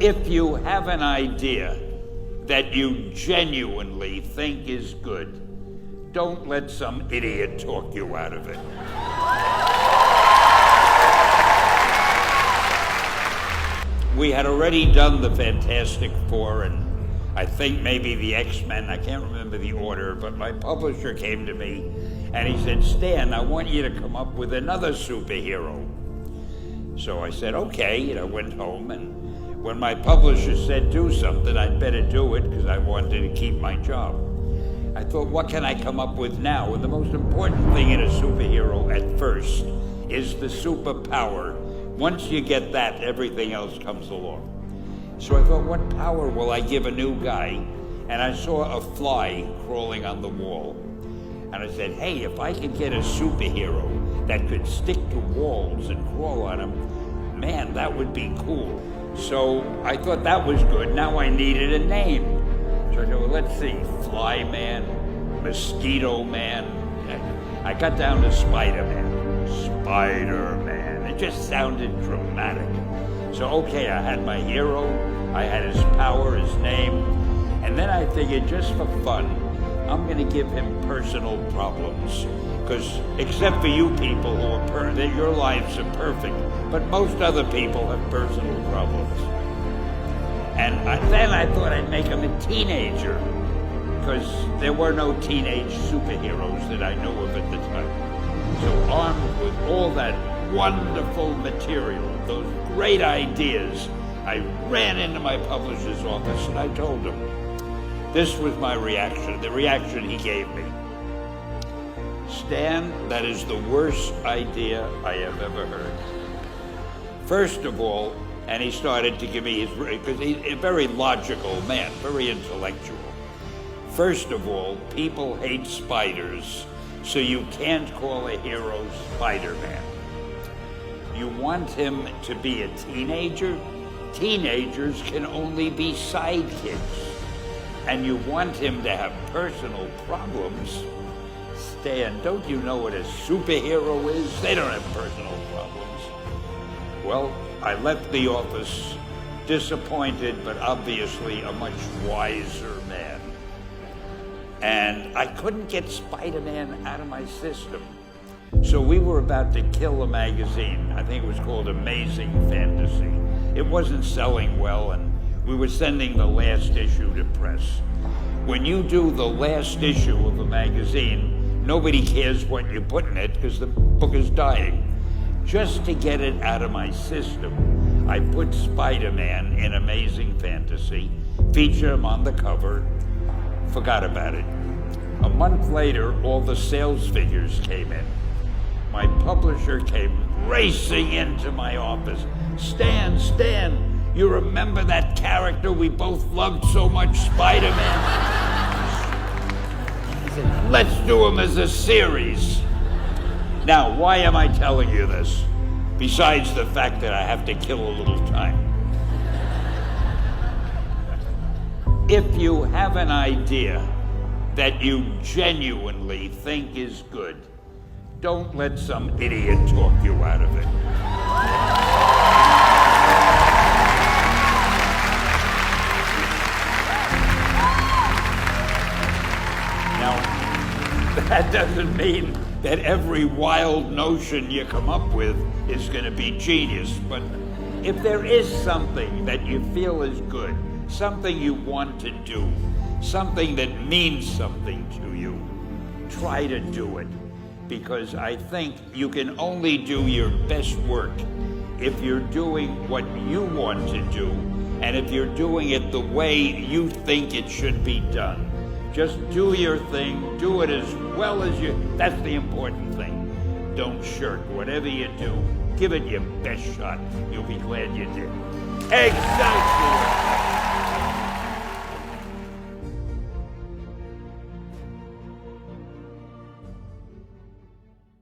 If you have an idea that you genuinely think is good, don't let some idiot talk you out of it. We had already done the Fantastic Four and I think maybe the X-Men, I can't remember the order, but my publisher came to me and he said, Stan, I want you to come up with another superhero. So I said, okay, and I went home, and when my publisher said do something, I'd better do it because I wanted to keep my job. I thought, what can I come up with now? And the most important thing in a superhero at first is the superpower. Once you get that, everything else comes along. So I thought, what power will I give a new guy? And I saw a fly crawling on the wall. And I said, hey, if I could get a superhero that could stick to walls and crawl on them, man, that would be cool. So I thought that was good. Now I needed a name. So I thought, well, let's see, Fly Man, Mosquito Man. I got down to Spider-Man. Spider-Man. It just sounded dramatic. So, okay, I had my hero, I had his power, his name, and then I figured just for fun, I'm going to give him personal problems. Because except for you people who are your lives are perfect, but most other people have personal problems. And then I thought I'd make him a teenager, because there were no teenage superheroes that I knew of at the time. So armed with all that wonderful material, those great ideas, I ran into my publisher's office and I told him. This was my reaction, the reaction he gave me. Stan, that is the worst idea I have ever heard. First of all, and he started to give me his, because he's a very logical man, very intellectual. First of all, people hate spiders, so you can't call a hero Spider-Man. You want him to be a teenager? Teenagers can only be sidekicks. And you want him to have personal problems? Stan, don't you know what a superhero is? They don't have personal problems. Well, I left the office disappointed, but obviously a much wiser man. And I couldn't get Spider-Man out of my system. So we were about to kill a magazine. I think it was called Amazing Fantasy. It wasn't selling well, and we were sending the last issue to press. When you do the last issue of a magazine, nobody cares what you put in it because the book is dying. Just to get it out of my system, I put Spider-Man in Amazing Fantasy, featured him on the cover, forgot about it. A month later, all the sales figures came in. My publisher came racing into my office. Stan, you remember that character we both loved so much, Spider-Man? He said, let's do him as a series. Now, why am I telling you this? Besides the fact that I have to kill a little time. If you have an idea that you genuinely think is good, don't let some idiot talk you out of it. Now, that doesn't mean that every wild notion you come up with is going to be genius, but if there is something that you feel is good, something you want to do, something that means something to you, try to do it. Because I think you can only do your best work if you're doing what you want to do, and if you're doing it the way you think it should be done. Just do your thing, do it as well as that's the important thing. Don't shirk. Whatever you do, give it your best shot. You'll be glad you did. Excelsior!